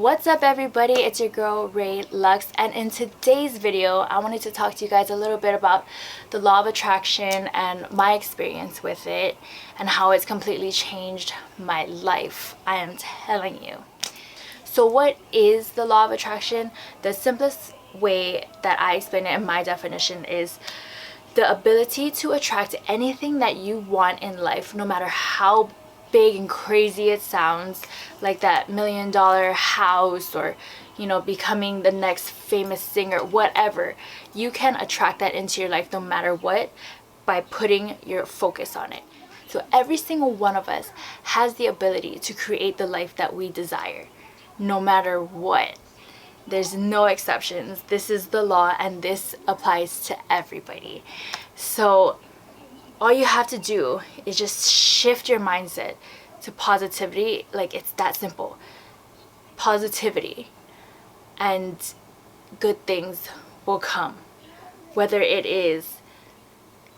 What's up everybody, it's your girl Ray Lux, and in today's video I wanted to talk to you guys a little bit about the law of attraction and my experience with it and how it's completely changed my life. I am telling you. So what is the law of attraction? The simplest way that I explain it in my definition is the ability to attract anything that you want in life, no matter how big and crazy it sounds, like that $1 million house or becoming the next famous singer, whatever. You can attract that into your life no matter what by putting your focus on it. So every single one of us has the ability to create the life that we desire, no matter what. There's no exceptions. This is the law and this applies to everybody. So all you have to do is just shift your mindset to positivity. Like, it's that simple. Positivity, and good things will come. Whether it is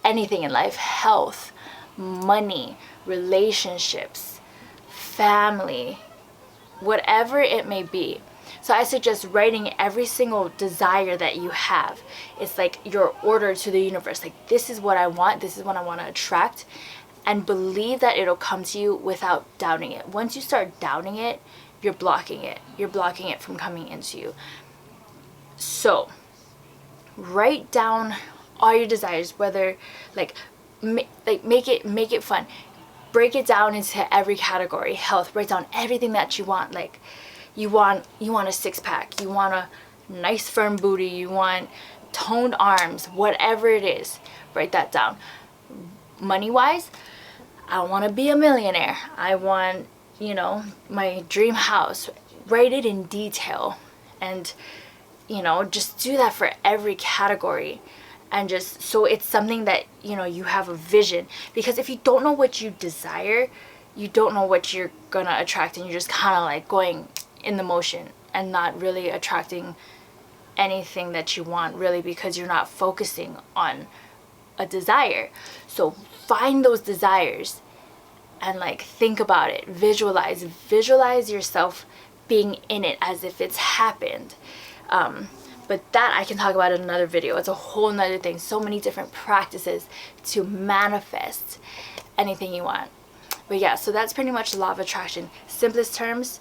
anything in life, health, money, relationships, family, whatever it may be. So I suggest writing every single desire that you have. It's like your order to the universe. Like, this is what I want. This is what I want to attract. And believe that it'll come to you without doubting it. Once you start doubting it, you're blocking it. You're blocking it from coming into you. So write down all your desires, whether make it fun. Break it down into every category. Health, write down everything that you want. Like, you want a six-pack, you want a nice firm booty, you want toned arms, whatever it is, write that down. Money-wise, I want to be a millionaire. I want, my dream house. Write it in detail, and just do that for every category, and just so it's something that you have a vision. Because if you don't know what you desire, you don't know what you're gonna attract, and you're just kind of like going in the motion and not really attracting anything that you want, really, because you're not focusing on a desire. So find those desires and think about it. Visualize yourself being in it as if it's happened. But that I can talk about in another video. It's a whole nother thing. So many different practices to manifest anything you want. But yeah, so that's pretty much the law of attraction. Simplest terms,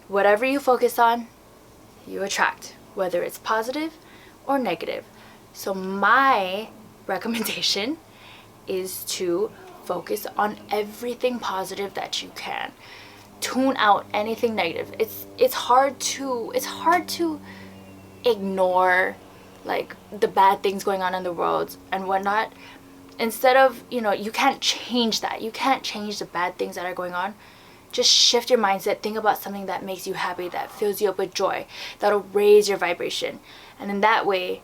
whatever you focus on, you attract, whether it's positive or negative. So my recommendation is to focus on everything positive that you can. Tune out anything negative. It's hard to ignore the bad things going on in the world and whatnot. Instead of, you can't change that. You can't change the bad things that are going on. Just shift your mindset. Think about something that makes you happy, that fills you up with joy, that'll raise your vibration. And in that way,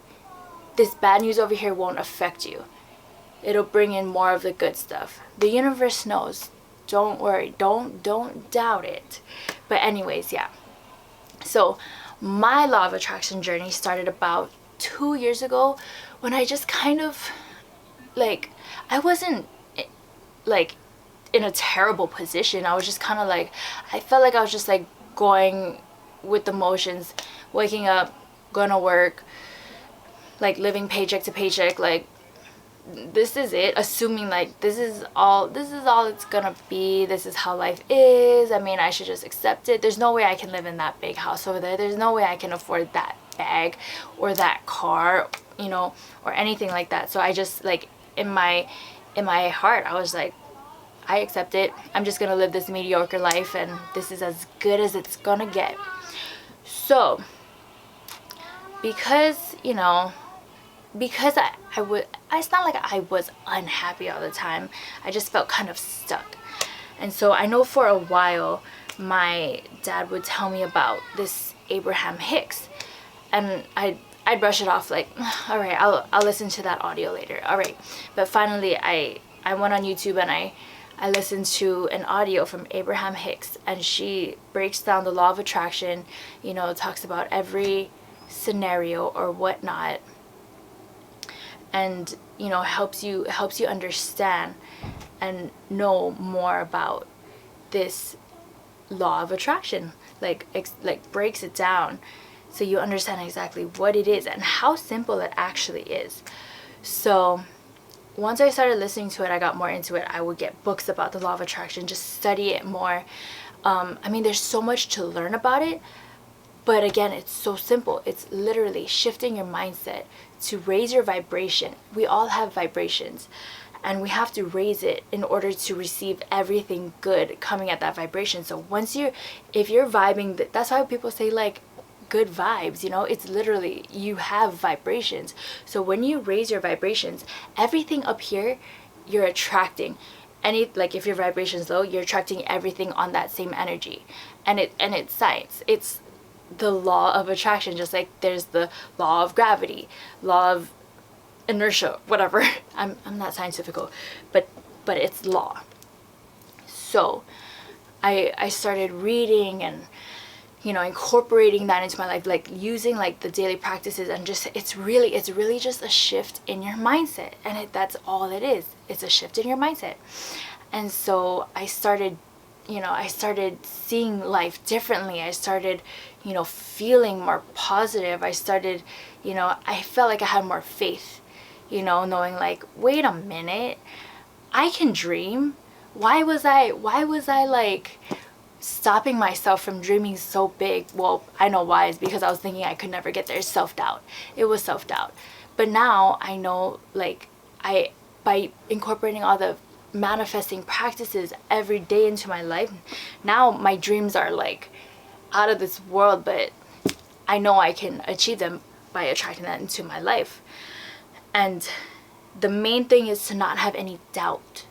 this bad news over here won't affect you. It'll bring in more of the good stuff. The universe knows. Don't worry. Don't doubt it. But anyways, yeah. So my law of attraction journey started about 2 years ago, when I just kind of I wasn't in a terrible position. I was just kind of I felt like I was just going with the motions, waking up, going to work, living paycheck to paycheck, this is it, assuming this is all it's gonna be, this is how life is. I mean, I should just accept it. There's no way I can live in that big house over there. There's no way I can afford that bag or that car, or anything like that. So I just in my heart, I was I accept it. I'm just gonna live this mediocre life, and this is as good as it's gonna get. So because it's not like I was unhappy all the time. I just felt kind of stuck. And so I know for a while my dad would tell me about this Abraham Hicks, and I'd brush it off all right, I'll listen to that audio later. All right. But finally I went on YouTube and I listened to an audio from Abraham Hicks, and she breaks down the law of attraction, talks about every scenario or whatnot, and helps you understand and know more about this law of attraction. like breaks it down so you understand exactly what it is and how simple it actually is. So once I started listening to it, I got more into it. I would get books about the law of attraction, just study it more. I mean, there's so much to learn about it, but again, it's so simple. It's literally shifting your mindset to raise your vibration. We all have vibrations, and we have to raise it in order to receive everything good coming at that vibration. So if you're vibing, that's why people say like good vibes, you know, it's literally, you have vibrations. So when you raise your vibrations, everything up here, you're attracting. Like if your vibration is low, you're attracting everything on that same energy. And it's science. It's the law of attraction, just like there's the law of gravity, law of inertia, whatever. I'm not scientific, but it's law. So I started reading and, you know, incorporating that into my life, like using like the daily practices, and just it's really just a shift in your mindset. And that's all it is. It's a shift in your mindset. And so I started seeing life differently. I started, you know, feeling more positive. I started, you know, I felt like I had more faith, you know, knowing like, wait a minute, I can dream. Why was I like stopping myself from dreaming so big? Well, I know why. It's because I was thinking I could never get there. Self-doubt. It was self-doubt. But now I know, like, by incorporating all the manifesting practices every day into my life, now my dreams are like out of this world, but I know I can achieve them by attracting that into my life. And the main thing is to not have any doubt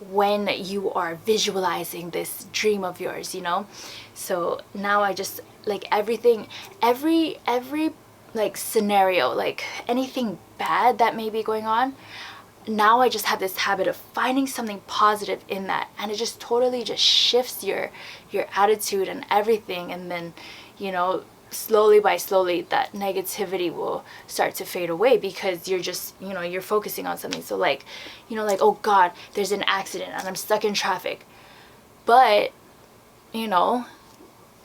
when you are visualizing this dream of yours, you know. So now I just like everything, every like scenario, like anything bad that may be going on, now I just have this habit of finding something positive in that, and it just totally just shifts your attitude and everything. And then, you know, slowly that negativity will start to fade away, because you're just, you know, you're focusing on something. So like, you know, like, oh God, there's an accident and I'm stuck in traffic, but, you know,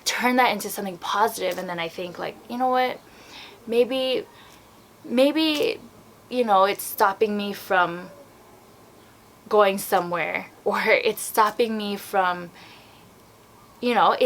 turn that into something positive. And then I think like, you know what, maybe, you know, it's stopping me from going somewhere, or it's stopping me from, you know,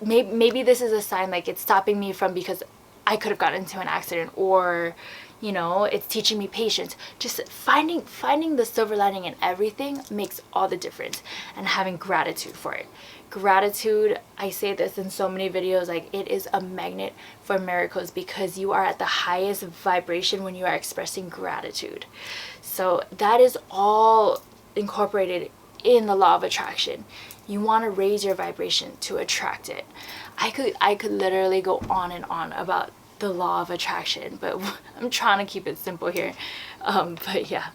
maybe this is a sign, like it's stopping me from, because I could have gotten into an accident, or, you know, it's teaching me patience. Just finding the silver lining in everything makes all the difference, and having gratitude for it. Gratitude, I say this in so many videos, like it is a magnet for miracles, because you are at the highest vibration when you are expressing gratitude. So that is all incorporated in the law of attraction. You want to raise your vibration to attract it. I could literally go on and on about the law of attraction, but I'm trying to keep it simple here. But yeah,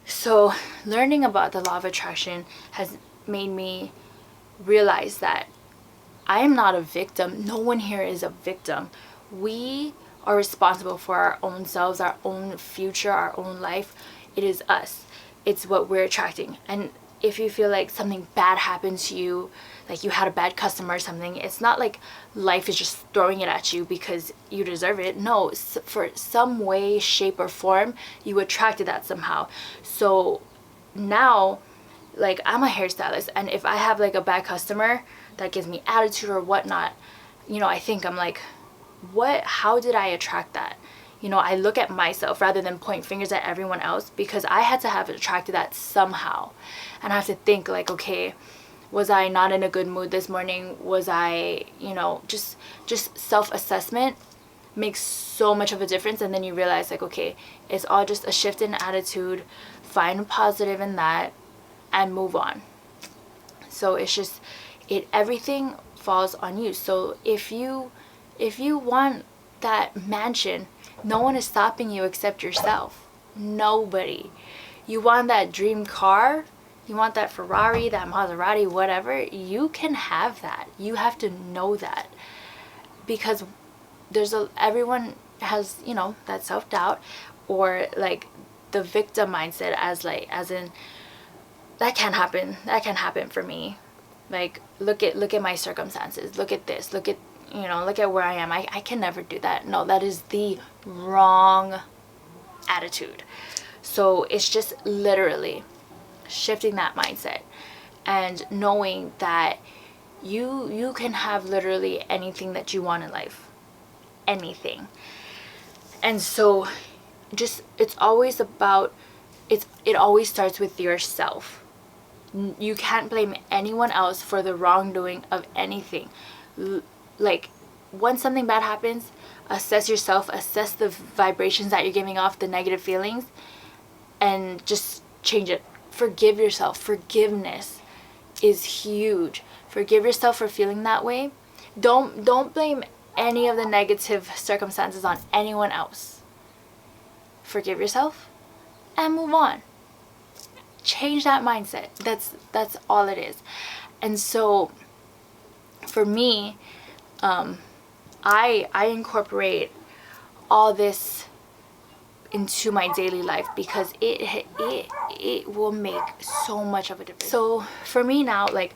so learning about the law of attraction has made me realize that I am not a victim. No one here is a victim. We are responsible for our own selves, our own future, our own life. It is us. It's what we're attracting. And if you feel like something bad happened to you, like you had a bad customer or something, it's not like life is just throwing it at you because you deserve it. No, for some way, shape, or form, you attracted that somehow. So now, like, I'm a hairstylist, and if I have like a bad customer that gives me attitude or whatnot, you know, I think I'm like, how did I attract that? You know, I look at myself rather than point fingers at everyone else, because I had to have attracted that somehow. And I have to think like, okay, was I not in a good mood this morning? Was I, you know, just self-assessment makes so much of a difference. And then you realize like, okay, it's all just a shift in attitude, find positive in that, and move on. So it's just, everything falls on you. So if you want that mansion, no one is stopping you except yourself. Nobody. You want that dream car, you want that Ferrari, that Maserati, whatever, you can have that. You have to know that, because everyone has, you know, that self-doubt, or like the victim mindset, as in that can't happen for me. Like, look at my circumstances, look at this, look at, you know, look at where I am. I can never do that. No, that is the wrong attitude. So it's just literally shifting that mindset and knowing that you can have literally anything that you want in life. Anything. And so just, it's always about, it always starts with yourself. You can't blame anyone else for the wrongdoing of anything. Like, once something bad happens, assess yourself, assess the vibrations that you're giving off, the negative feelings, and just change it. Forgive yourself. Forgiveness is huge. Forgive yourself for feeling that way. Don't blame any of the negative circumstances on anyone else. Forgive yourself and move on. Change that mindset. That's all it is. And so for me, I incorporate all this into my daily life because it will make so much of a difference. So for me now, like,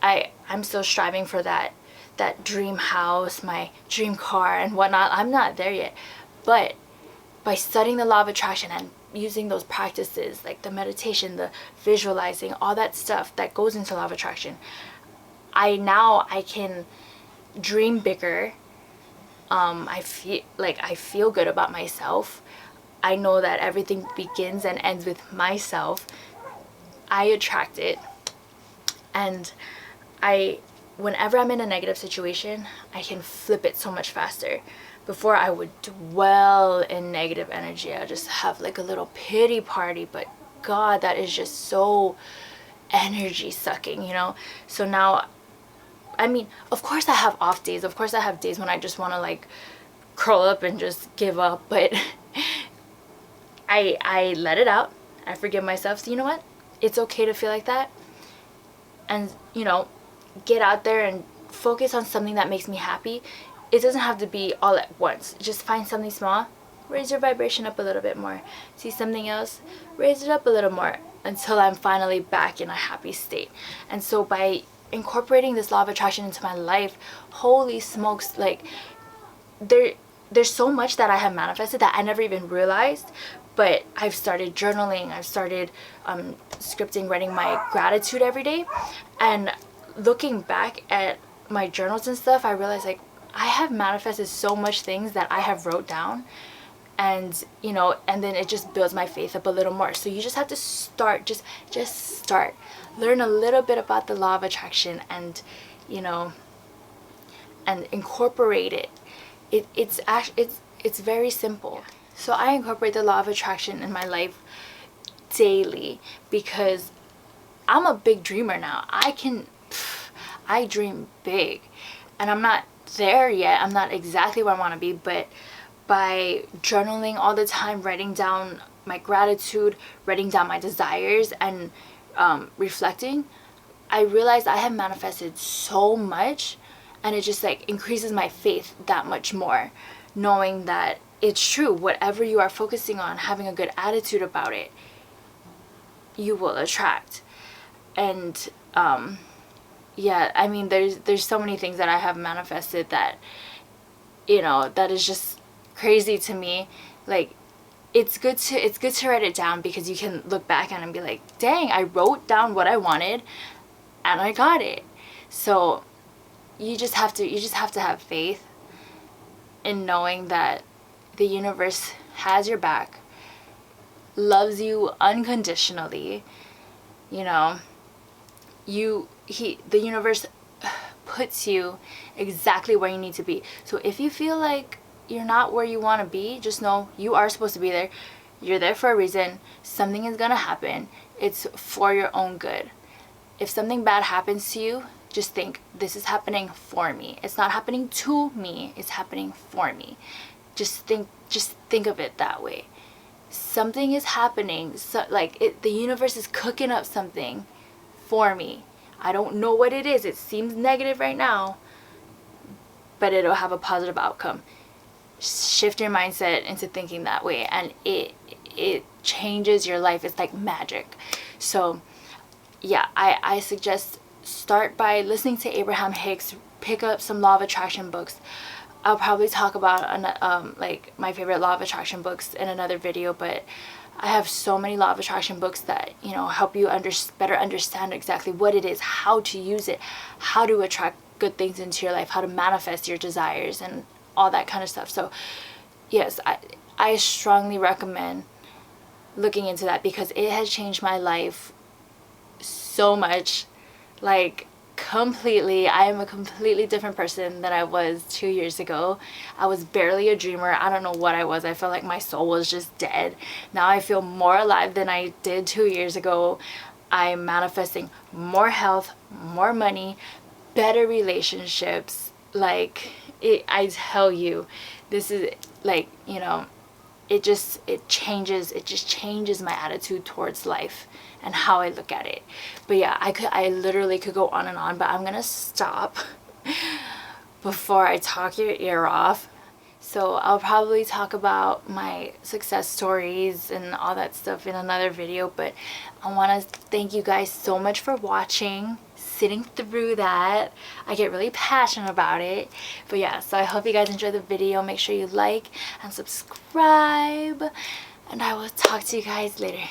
I'm still striving for that dream house, my dream car and whatnot. I'm not there yet, but by studying the law of attraction and using those practices like the meditation, the visualizing, all that stuff that goes into law of attraction, I can dream bigger. I feel good about myself. I know that everything begins and ends with myself. I attract it. And whenever I'm in a negative situation, I can flip it so much faster. Before, I would dwell in negative energy. I just have like a little pity party, but God, that is just so energy sucking, you know? So now, I mean, of course I have off days. Of course I have days when I just want to like curl up and just give up, but I let it out. I forgive myself. So you know what? It's okay to feel like that. And, you know, get out there and focus on something that makes me happy. It doesn't have to be all at once. Just find something small, raise your vibration up a little bit more. See something else, raise it up a little more until I'm finally back in a happy state. And so by incorporating this law of attraction into my life, holy smokes, like there's so much that I have manifested that I never even realized. But I've started journaling, I've started scripting, writing my gratitude every day. And looking back at my journals and stuff, I realized like I have manifested so much things that I have wrote down. And, you know, and then it just builds my faith up a little more. So you just have to start, just start. Learn a little bit about the law of attraction and, you know, and incorporate it. It's very simple. So I incorporate the law of attraction in my life daily because I'm a big dreamer now. I dream big, and I'm not there yet. I'm not exactly where I want to be, but by journaling all the time, writing down my gratitude, writing down my desires, and reflecting, I realized I have manifested so much, and it just like increases my faith that much more, knowing that it's true. Whatever you are focusing on, having a good attitude about it, you will attract. And yeah, I mean, there's so many things that I have manifested that, you know, that is just crazy to me. Like, it's good to write it down because you can look back and be like, dang, I wrote down what I wanted and I got it. So you just have to have faith in knowing that the universe has your back, loves you unconditionally. You know, the universe puts you exactly where you need to be. So if you feel like you're not where you want to be, just know you are supposed to be there. You're there for a reason. Something is gonna happen. It's for your own good. If something bad happens to you, just think, this is happening for me. It's not happening to me, it's happening for me. Just think of it that way. Something is happening, so the universe is cooking up something for me. I don't know what it is. It seems negative right now, but it'll have a positive outcome. Shift your mindset into thinking that way, and it changes your life. It's like magic. So yeah, I suggest start by listening to Abraham Hicks, pick up some law of attraction books. I'll probably talk about like my favorite law of attraction books in another video, but I have so many law of attraction books that, you know, help you better understand exactly what it is, how to use it, how to attract good things into your life, how to manifest your desires and all that kind of stuff. So yes, I strongly recommend looking into that because it has changed my life so much, like completely. I am a completely different person than I was 2 years ago. I was barely a dreamer. I don't know what I was. I felt like my soul was just dead. Now I feel more alive than I did 2 years ago. I'm manifesting more health, more money, better relationships. Like I tell you, this is like, you know, it just changes my attitude towards life and how I look at it. But yeah, I literally could go on and on, but I'm gonna stop before I talk your ear off. So I'll probably talk about my success stories and all that stuff in another video, but I want to thank you guys so much for watching, sitting through that. I get really passionate about it. But yeah, so I hope you guys enjoyed the video. Make sure you like and subscribe, and I will talk to you guys later.